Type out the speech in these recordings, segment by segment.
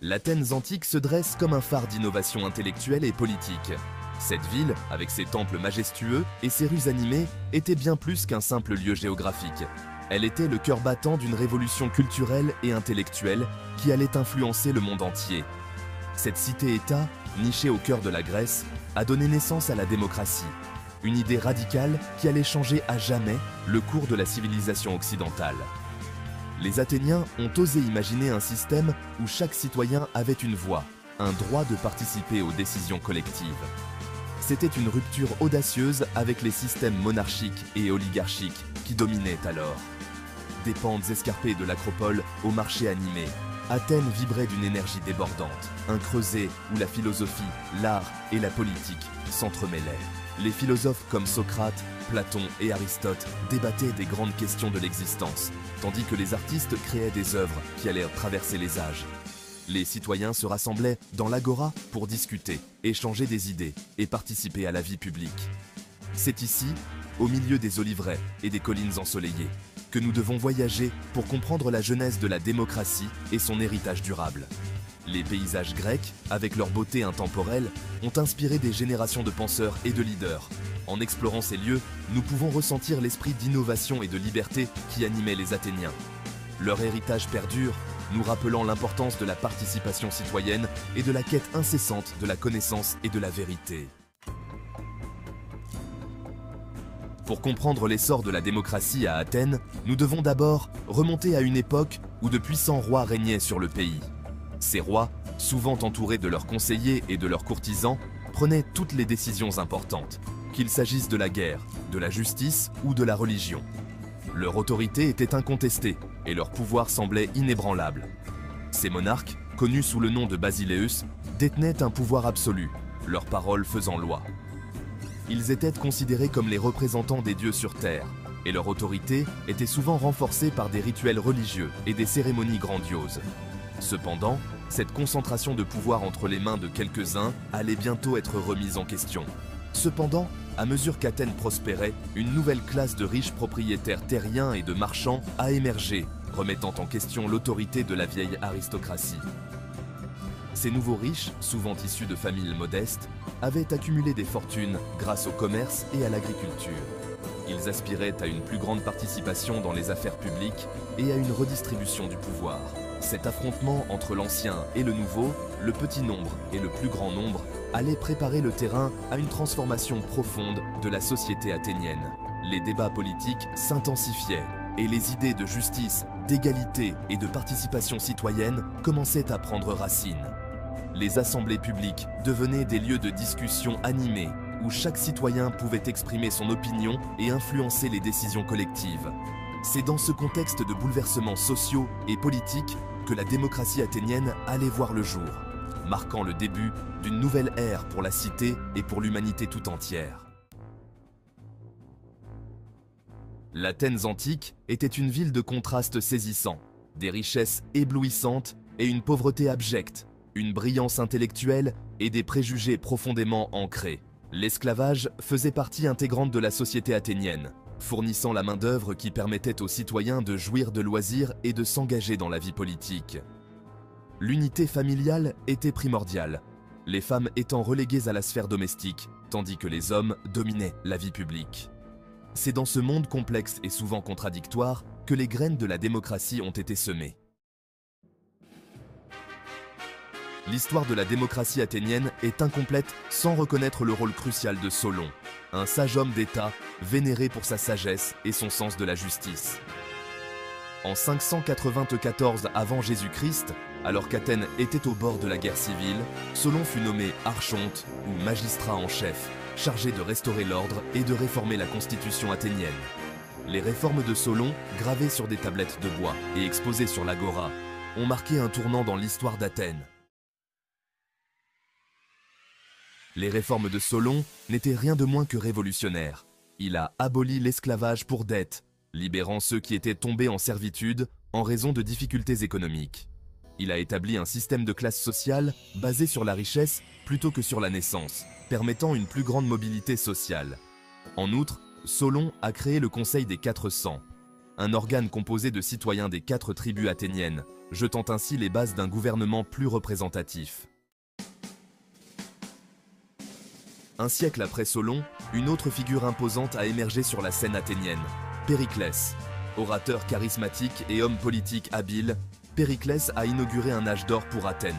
L'Athènes antique se dresse comme un phare d'innovation intellectuelle et politique. Cette ville, avec ses temples majestueux et ses rues animées, était bien plus qu'un simple lieu géographique. Elle était le cœur battant d'une révolution culturelle et intellectuelle qui allait influencer le monde entier. Cette cité-État, nichée au cœur de la Grèce, a donné naissance à la démocratie, une idée radicale qui allait changer à jamais le cours de la civilisation occidentale. Les Athéniens ont osé imaginer un système où chaque citoyen avait une voix, un droit de participer aux décisions collectives. C'était une rupture audacieuse avec les systèmes monarchiques et oligarchiques qui dominaient alors. Des pentes escarpées de l'acropole au marché animé, Athènes vibrait d'une énergie débordante, un creuset où la philosophie, l'art et la politique s'entremêlaient. Les philosophes comme Socrate, Platon et Aristote débattaient des grandes questions de l'existence, tandis que les artistes créaient des œuvres qui allaient traverser les âges. Les citoyens se rassemblaient dans l'agora pour discuter, échanger des idées et participer à la vie publique. C'est ici, au milieu des oliveraies et des collines ensoleillées, que nous devons voyager pour comprendre la genèse de la démocratie et son héritage durable. Les paysages grecs, avec leur beauté intemporelle, ont inspiré des générations de penseurs et de leaders. En explorant ces lieux, nous pouvons ressentir l'esprit d'innovation et de liberté qui animait les Athéniens. Leur héritage perdure, nous rappelant l'importance de la participation citoyenne et de la quête incessante de la connaissance et de la vérité. Pour comprendre l'essor de la démocratie à Athènes, nous devons d'abord remonter à une époque où de puissants rois régnaient sur le pays. Ces rois, souvent entourés de leurs conseillers et de leurs courtisans, prenaient toutes les décisions importantes, qu'il s'agisse de la guerre, de la justice ou de la religion. Leur autorité était incontestée et leur pouvoir semblait inébranlable. Ces monarques, connus sous le nom de Basileus, détenaient un pouvoir absolu, leur parole faisant loi. Ils étaient considérés comme les représentants des dieux sur terre, et leur autorité était souvent renforcée par des rituels religieux et des cérémonies grandioses. Cependant, cette concentration de pouvoir entre les mains de quelques-uns allait bientôt être remise en question. Cependant, à mesure qu'Athènes prospérait, une nouvelle classe de riches propriétaires terriens et de marchands a émergé, remettant en question l'autorité de la vieille aristocratie. Ces nouveaux riches, souvent issus de familles modestes, avaient accumulé des fortunes grâce au commerce et à l'agriculture. Ils aspiraient à une plus grande participation dans les affaires publiques et à une redistribution du pouvoir. Cet affrontement entre l'ancien et le nouveau, le petit nombre et le plus grand nombre, allait préparer le terrain à une transformation profonde de la société athénienne. Les débats politiques s'intensifiaient et les idées de justice, d'égalité et de participation citoyenne commençaient à prendre racine. Les assemblées publiques devenaient des lieux de discussion animés où chaque citoyen pouvait exprimer son opinion et influencer les décisions collectives. C'est dans ce contexte de bouleversements sociaux et politiques que la démocratie athénienne allait voir le jour, marquant le début d'une nouvelle ère pour la cité et pour l'humanité tout entière. L'Athènes antique était une ville de contrastes saisissants, des richesses éblouissantes et une pauvreté abjecte, une brillance intellectuelle et des préjugés profondément ancrés. L'esclavage faisait partie intégrante de la société athénienne, fournissant la main-d'œuvre qui permettait aux citoyens de jouir de loisirs et de s'engager dans la vie politique. L'unité familiale était primordiale, les femmes étant reléguées à la sphère domestique, tandis que les hommes dominaient la vie publique. C'est dans ce monde complexe et souvent contradictoire que les graines de la démocratie ont été semées. L'histoire de la démocratie athénienne est incomplète sans reconnaître le rôle crucial de Solon, un sage homme d'État vénéré pour sa sagesse et son sens de la justice. En 594 avant Jésus-Christ, alors qu'Athènes était au bord de la guerre civile, Solon fut nommé archonte ou magistrat en chef, chargé de restaurer l'ordre et de réformer la constitution athénienne. Les réformes de Solon, gravées sur des tablettes de bois et exposées sur l'agora, ont marqué un tournant dans l'histoire d'Athènes. Les réformes de Solon n'étaient rien de moins que révolutionnaires. Il a aboli l'esclavage pour dette, libérant ceux qui étaient tombés en servitude en raison de difficultés économiques. Il a établi un système de classe sociale basé sur la richesse plutôt que sur la naissance, permettant une plus grande mobilité sociale. En outre, Solon a créé le Conseil des 400, un organe composé de citoyens des 4 tribus athéniennes, jetant ainsi les bases d'un gouvernement plus représentatif. Un siècle après Solon, une autre figure imposante a émergé sur la scène athénienne, Périclès. Orateur charismatique et homme politique habile, Périclès a inauguré un âge d'or pour Athènes.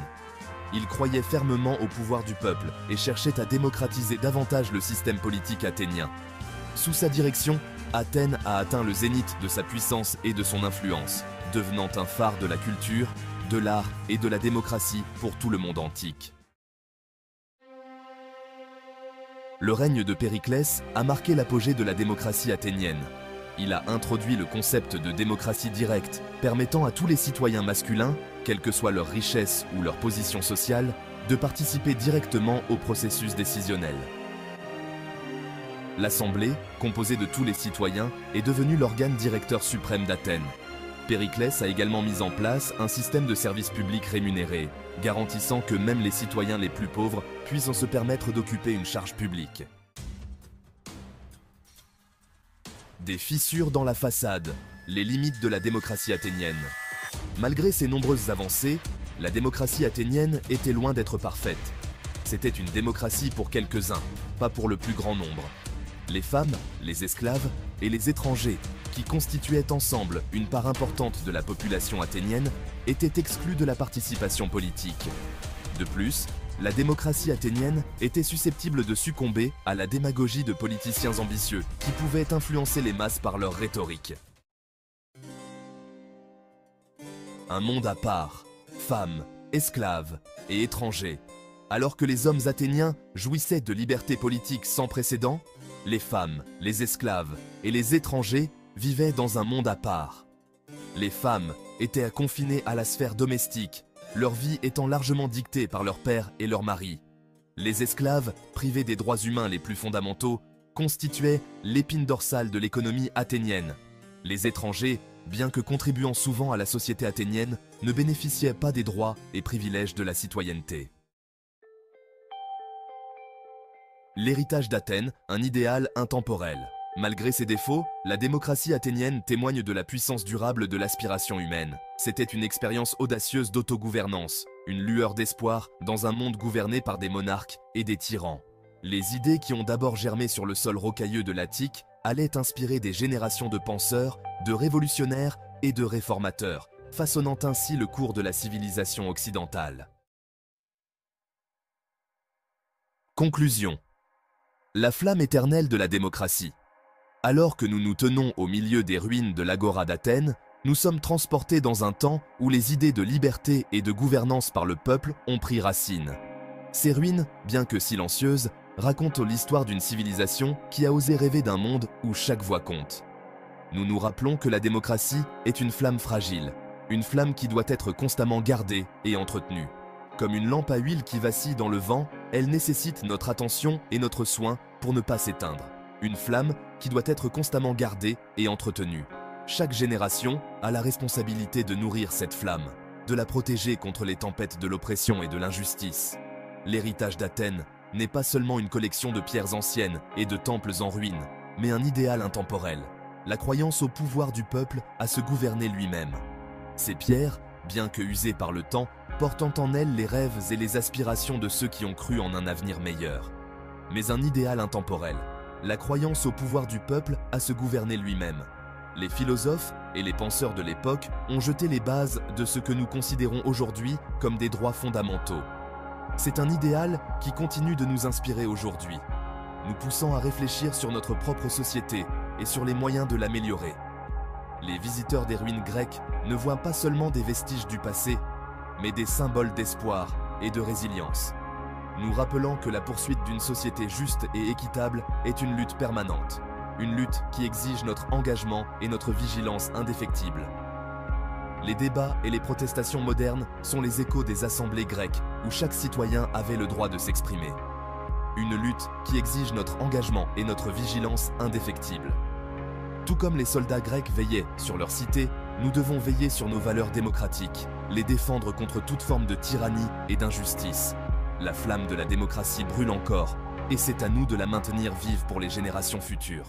Il croyait fermement au pouvoir du peuple et cherchait à démocratiser davantage le système politique athénien. Sous sa direction, Athènes a atteint le zénith de sa puissance et de son influence, devenant un phare de la culture, de l'art et de la démocratie pour tout le monde antique. Le règne de Périclès a marqué l'apogée de la démocratie athénienne. Il a introduit le concept de démocratie directe, permettant à tous les citoyens masculins, quelle que soit leur richesse ou leur position sociale, de participer directement au processus décisionnel. L'Assemblée, composée de tous les citoyens, est devenue l'organe directeur suprême d'Athènes. Périclès a également mis en place un système de services publics rémunérés, garantissant que même les citoyens les plus pauvres puissent se permettre d'occuper une charge publique. Des fissures dans la façade, les limites de la démocratie athénienne. Malgré ces nombreuses avancées, la démocratie athénienne était loin d'être parfaite. C'était une démocratie pour quelques-uns, pas pour le plus grand nombre. Les femmes, les esclaves et les étrangers, qui constituaient ensemble une part importante de la population athénienne, étaient exclus de la participation politique. De plus, la démocratie athénienne était susceptible de succomber à la démagogie de politiciens ambitieux qui pouvaient influencer les masses par leur rhétorique. Un monde à part, femmes, esclaves et étrangers. Alors que les hommes athéniens jouissaient de libertés politiques sans précédent, les femmes, les esclaves et les étrangers vivaient dans un monde à part. Les femmes étaient confinées à la sphère domestique, leur vie étant largement dictée par leur père et leur mari. Les esclaves, privés des droits humains les plus fondamentaux, constituaient l'épine dorsale de l'économie athénienne. Les étrangers, bien que contribuant souvent à la société athénienne, ne bénéficiaient pas des droits et privilèges de la citoyenneté. L'héritage d'Athènes, un idéal intemporel. Malgré ses défauts, la démocratie athénienne témoigne de la puissance durable de l'aspiration humaine. C'était une expérience audacieuse d'autogouvernance, une lueur d'espoir dans un monde gouverné par des monarques et des tyrans. Les idées qui ont d'abord germé sur le sol rocailleux de l'Attique allaient inspirer des générations de penseurs, de révolutionnaires et de réformateurs, façonnant ainsi le cours de la civilisation occidentale. Conclusion. La flamme éternelle de la démocratie. Alors que nous nous tenons au milieu des ruines de l'Agora d'Athènes, nous sommes transportés dans un temps où les idées de liberté et de gouvernance par le peuple ont pris racine. Ces ruines, bien que silencieuses, racontent l'histoire d'une civilisation qui a osé rêver d'un monde où chaque voix compte. Nous nous rappelons que la démocratie est une flamme fragile, une flamme qui doit être constamment gardée et entretenue. Comme une lampe à huile qui vacille dans le vent, elle nécessite notre attention et notre soin pour ne pas s'éteindre. Une flamme qui doit être constamment gardée et entretenue. Chaque génération a la responsabilité de nourrir cette flamme, de la protéger contre les tempêtes de l'oppression et de l'injustice. L'héritage d'Athènes n'est pas seulement une collection de pierres anciennes et de temples en ruine, mais un idéal intemporel, la croyance au pouvoir du peuple à se gouverner lui-même. Ces pierres, bien que usées par le temps, portant en elles les rêves et les aspirations de ceux qui ont cru en un avenir meilleur. Mais un idéal intemporel, la croyance au pouvoir du peuple à se gouverner lui-même. Les philosophes et les penseurs de l'époque ont jeté les bases de ce que nous considérons aujourd'hui comme des droits fondamentaux. C'est un idéal qui continue de nous inspirer aujourd'hui, nous poussant à réfléchir sur notre propre société et sur les moyens de l'améliorer. Les visiteurs des ruines grecques ne voient pas seulement des vestiges du passé, mais des symboles d'espoir et de résilience, nous rappelant que la poursuite d'une société juste et équitable est une lutte permanente, une lutte qui exige notre engagement et notre vigilance indéfectible. Les débats et les protestations modernes sont les échos des assemblées grecques où chaque citoyen avait le droit de s'exprimer. Une lutte qui exige notre engagement et notre vigilance indéfectible. Tout comme les soldats grecs veillaient sur leur cité, nous devons veiller sur nos valeurs démocratiques, les défendre contre toute forme de tyrannie et d'injustice. La flamme de la démocratie brûle encore, et c'est à nous de la maintenir vive pour les générations futures.